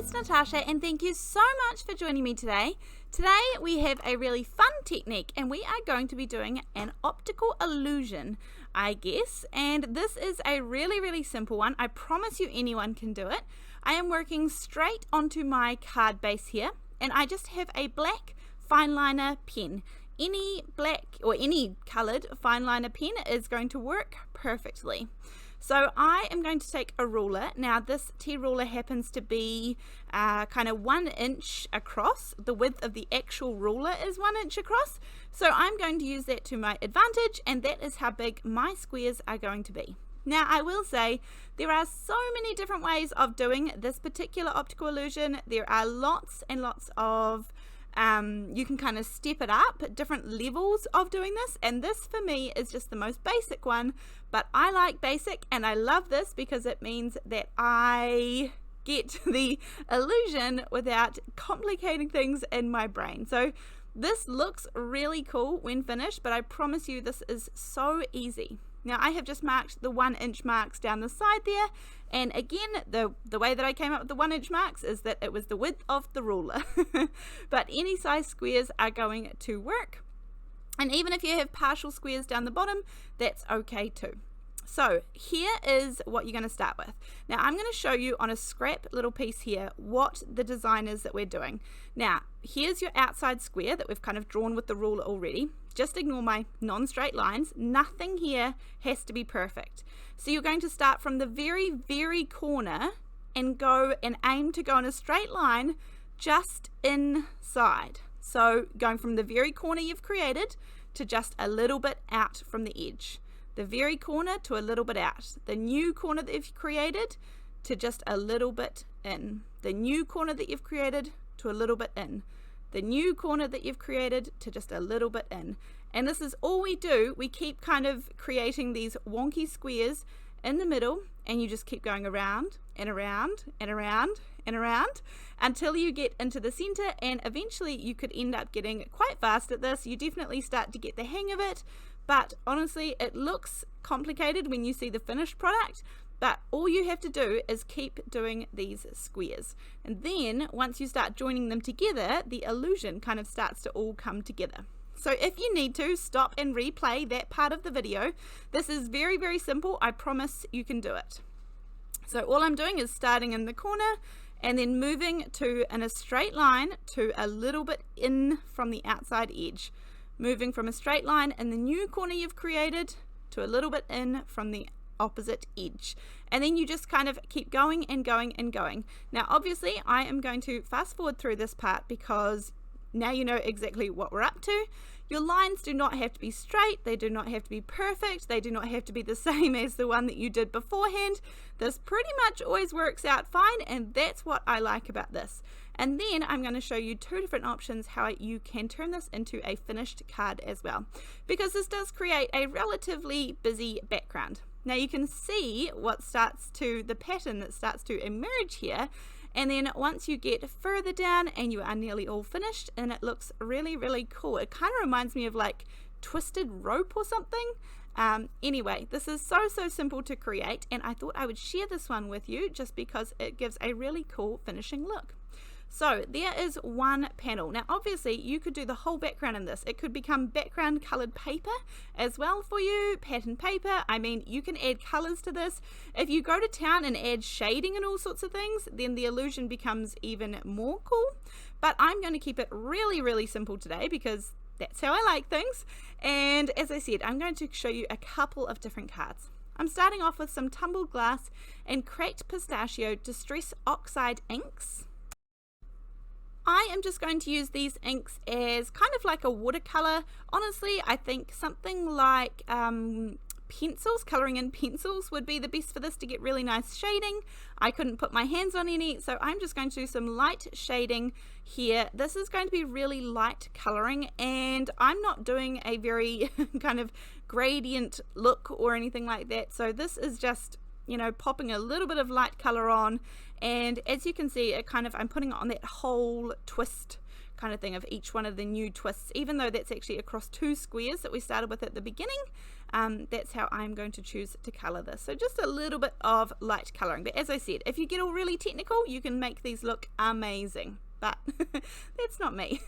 it's Natasha and thank you so much for joining me today. Today we have a really fun technique and we are going to be doing an optical illusion, I guess, and this is a really simple one. I promise you anyone can do it. I am working straight onto my card base here and I just have a black fine liner pen. Any black or any coloured fine liner pen is going to work perfectly. So I am going to take a ruler. Now this tea ruler happens to be kind of 1 inch across. The width of the actual ruler is 1 inch across. So I'm going to use that to my advantage, and that is how big my squares are going to be. Now I will say there are so many different ways of doing this particular optical illusion. There are lots and lots of you can kind of step it up, different levels of doing this, and this for me is just the most basic one, but I like basic and I love this because it means that I get the illusion without complicating things in my brain. So this looks really cool when finished, but I promise you this is so easy. Now I have just marked the 1 inch marks down the side there, and again the way that I came up with the 1 inch marks is that it was the width of the ruler. But any size squares are going to work, and even if you have partial squares down the bottom, that's okay too. So here is what you're going to start with. Now I'm going to show you on a scrap little piece here what the design is that we're doing. Now here's your outside square that we've kind of drawn with the ruler already. Just ignore my non-straight lines. Nothing here has to be perfect. So you're going to start from the very corner and go and aim to go in a straight line just inside. So going from the very corner you've created to just a little bit out from the edge. The very corner to a little bit out. The new corner that you've created to just a little bit in. The new corner that you've created to a little bit in. The new corner that you've created to just a little bit in. And this is all we do. We keep kind of creating these wonky squares in the middle, and you just keep going around and around and around and around until you get into the center, and eventually you could end up getting quite fast at this. You definitely start to get the hang of it, but honestly it looks complicated when you see the finished product. But all you have to do is keep doing these squares, and then once you start joining them together, the illusion kind of starts to all come together. So if you need to, stop and replay that part of the video. This is very simple. I promise you can do it. So all I'm doing is starting in the corner and then moving to in a straight line to a little bit in from the outside edge. Moving from a straight line in the new corner you've created to a little bit in from the opposite edge, and then you just kind of keep going and going and going. Now obviously I am going to fast forward through this part because now you know exactly what we're up to. Your lines do not have to be straight, they do not have to be perfect, they do not have to be the same as the one that you did beforehand. This pretty much always works out fine, and that's what I like about this. And then I'm going to show you 2 different options how you can turn this into a finished card as well, because this does create a relatively busy background. Now you can see the pattern that starts to emerge here, and then once you get further down and you are nearly all finished, and it looks really cool. It kind of reminds me of like twisted rope or something. Anyway, this is so simple to create, and I thought I would share this one with you just because it gives a really cool finishing look. So there is one panel. Now obviously you could do the whole background in this. It could become background colored paper as well for you, pattern paper. I mean, you can add colors to this. If you go to town and add shading and all sorts of things, then the illusion becomes even more cool. But I'm going to keep it really simple today because that's how I like things. And as I said, I'm going to show you a couple of different cards. I'm starting off with some tumbled glass and cracked pistachio distress oxide inks. I am just going to use these inks as kind of like a watercolor. Honestly, I think something like pencils, coloring in pencils would be the best for this to get really nice shading. I couldn't put my hands on any, so I'm just going to do some light shading here. This is going to be really light coloring, and I'm not doing a very kind of gradient look or anything like that. So this is just, you know, popping a little bit of light color on, and as you can see, it kind of, I'm putting it on that whole twist kind of thing of each one of the new twists, even though that's actually across 2 squares that we started with at the beginning. that's how I'm going to choose to colour this. So just a little bit of light colouring. But as I said, if you get all really technical, you can make these look amazing. But that's not me.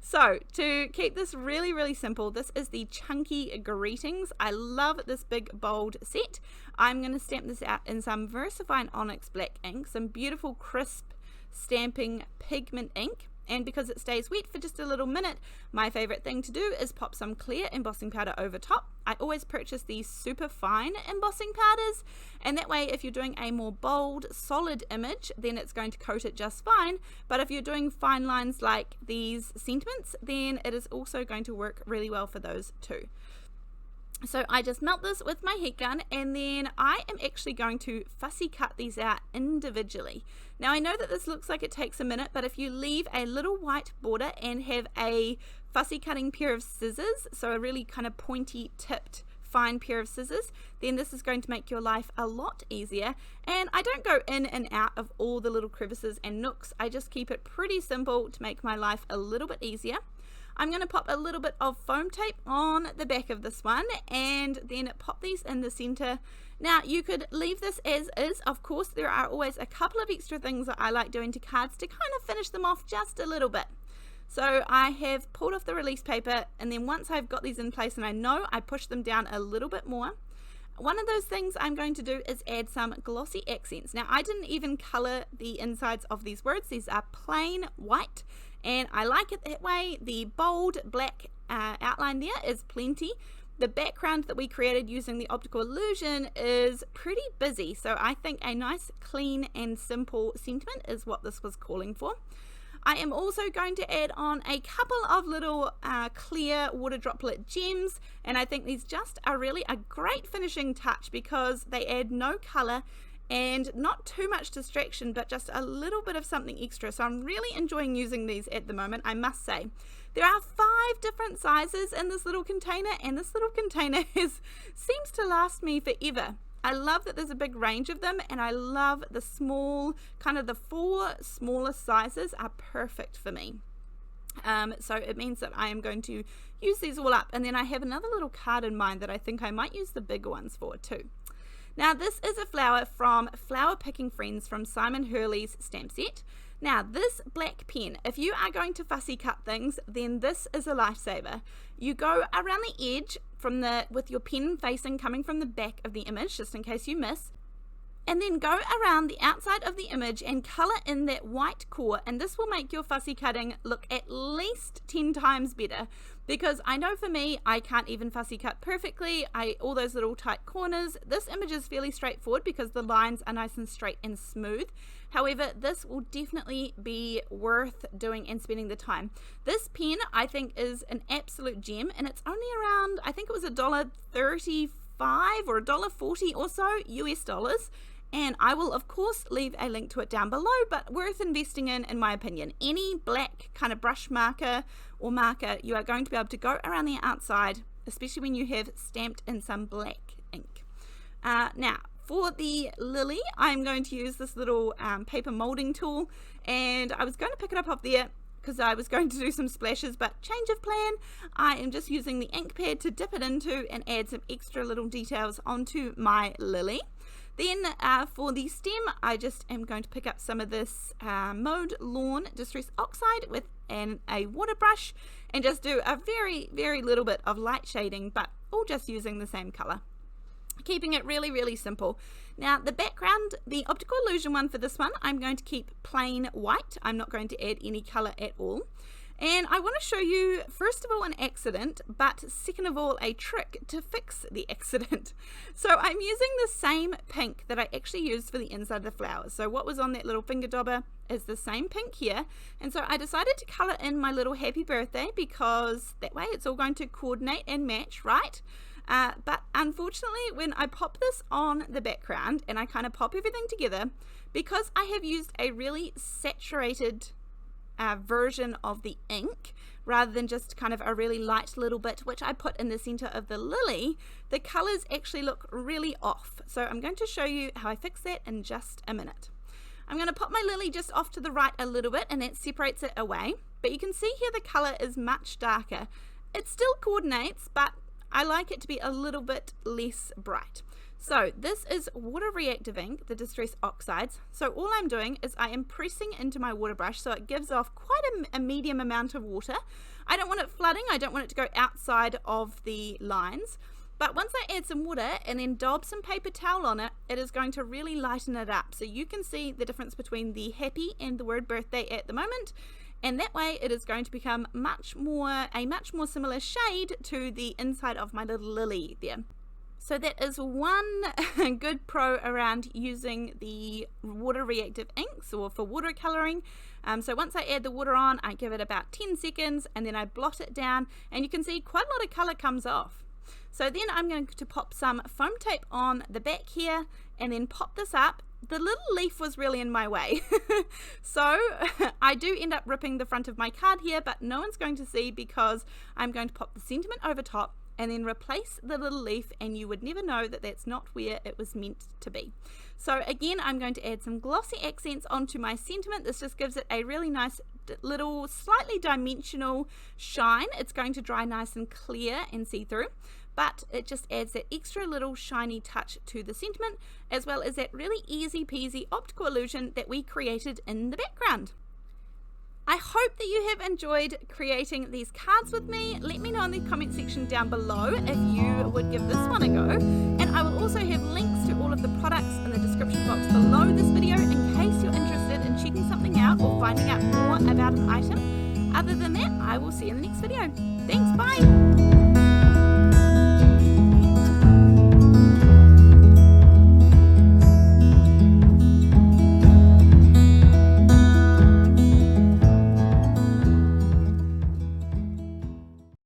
So to keep this really, really simple, this is the Chunky Greetings. I love this big bold set. I'm going to stamp this out in some VersaFine Onyx black ink, some beautiful crisp stamping pigment ink. And because it stays wet for just a little minute, my favorite thing to do is pop some clear embossing powder over top. I always purchase these super fine embossing powders, and that way if you're doing a more bold, solid image, then it's going to coat it just fine. But if you're doing fine lines like these sentiments, then it is also going to work really well for those too. So I just melt this with my heat gun, and then I am actually going to fussy cut these out individually. Now I know that this looks like it takes a minute, but if you leave a little white border and have a fussy cutting pair of scissors, so a really kind of pointy tipped fine pair of scissors, then this is going to make your life a lot easier. And I don't go in and out of all the little crevices and nooks. I just keep it pretty simple to make my life a little bit easier. I'm going to pop a little bit of foam tape on the back of this one and then pop these in the center. Now you could leave this as is. Of course, there are always a couple of extra things that I like doing to cards to kind of finish them off just a little bit. So I have pulled off the release paper, and then once I've got these in place and I know I push them down a little bit more, one of those things I'm going to do is add some glossy accents. Now I didn't even color the insides of these words. These are plain white, and I like it that way. The bold black outline there is plenty. The background that we created using the optical illusion is pretty busy, so I think a nice clean and simple sentiment is what this was calling for. I am also going to add on a couple of little clear Waterdroplet Gems, and I think these just are really a great finishing touch because they add no colour and not too much distraction, but just a little bit of something extra. So I'm really enjoying using these at the moment, I must say. There are 5 different sizes in this little container, and this little container seems to last me forever. I love that there's a big range of them, and I love the small, kind of the 4 smallest sizes are perfect for me. So it means that I am going to use these all up, and then I have another little card in mind that I think I might use the bigger ones for too. Now this is a flower from Flower Picking Friends from Simon Hurley's stamp set. Now this black pen, if you are going to fussy cut things, then this is a lifesaver. You go around the edge with your pen facing coming from the back of the image, just in case you miss, and then go around the outside of the image and colour in that white core, and this will make your fussy cutting look at least 10 times better, because I know for me, I can't even fussy cut perfectly. All those little tight corners. This image is fairly straightforward because the lines are nice and straight and smooth. However, this will definitely be worth doing and spending the time. This pen I think is an absolute gem, and it's only around, I think it was $1.35 or $1.40 or so US dollars. And I will of course leave a link to it down below, but worth investing in my opinion. Any black kind of brush marker or marker, you are going to be able to go around the outside, especially when you have stamped in some black ink. Now for the lily, I'm going to use this little paper molding tool, and I was going to pick it up off there because I was going to do some splashes, but change of plan. I am just using the ink pad to dip it into and add some extra little details onto my lily. Then for the stem, I just am going to pick up some of this Mowed Lawn Distress Oxide with a water brush and just do a very, very little bit of light shading, but all just using the same color. Keeping it really, really simple. Now the background, the optical illusion one for this one, I'm going to keep plain white. I'm not going to add any color at all. And I want to show you, first of all, an accident, but second of all, a trick to fix the accident. So I'm using the same pink that I actually used for the inside of the flowers. So what was on that little finger dauber is the same pink here. And so I decided to color in my little happy birthday because that way it's all going to coordinate and match, right? But unfortunately, when I pop this on the background and I kind of pop everything together, because I have used a really saturated version of the ink rather than just kind of a really light little bit which I put in the center of the lily, the colors actually look really off. So I'm going to show you how I fix that in just a minute. I'm going to pop my lily just off to the right a little bit, and that separates it away, but you can see here the color is much darker. It still coordinates, but I like it to be a little bit less bright. So this is water reactive ink, the Distress Oxides. So all I'm doing is I am pressing into my water brush so it gives off quite a medium amount of water. I don't want it flooding, I don't want it to go outside of the lines. But once I add some water and then daub some paper towel on it, it is going to really lighten it up. So you can see the difference between the happy and the word birthday at the moment. And that way it is going to become a much more similar shade to the inside of my little lily there. So that is one good pro around using the water reactive inks or for watercoloring. So once I add the water on, I give it about 10 seconds and then I blot it down, and you can see quite a lot of color comes off. So then I'm going to pop some foam tape on the back here and then pop this up. The little leaf was really in my way. So I do end up ripping the front of my card here, but no one's going to see because I'm going to pop the sentiment over top and then replace the little leaf, and you would never know that that's not where it was meant to be. So again, I'm going to add some glossy accents onto my sentiment. This just gives it a really nice little slightly dimensional shine. It's going to dry nice and clear and see-through, but it just adds that extra little shiny touch to the sentiment, as well as that really easy peasy optical illusion that we created in the background. I hope that you have enjoyed creating these cards with me. Let me know in the comment section down below if you would give this one a go. And I will also have links to all of the products in the description box below this video in case you're interested in checking something out or finding out more about an item. Other than that, I will see you in the next video. Thanks, bye!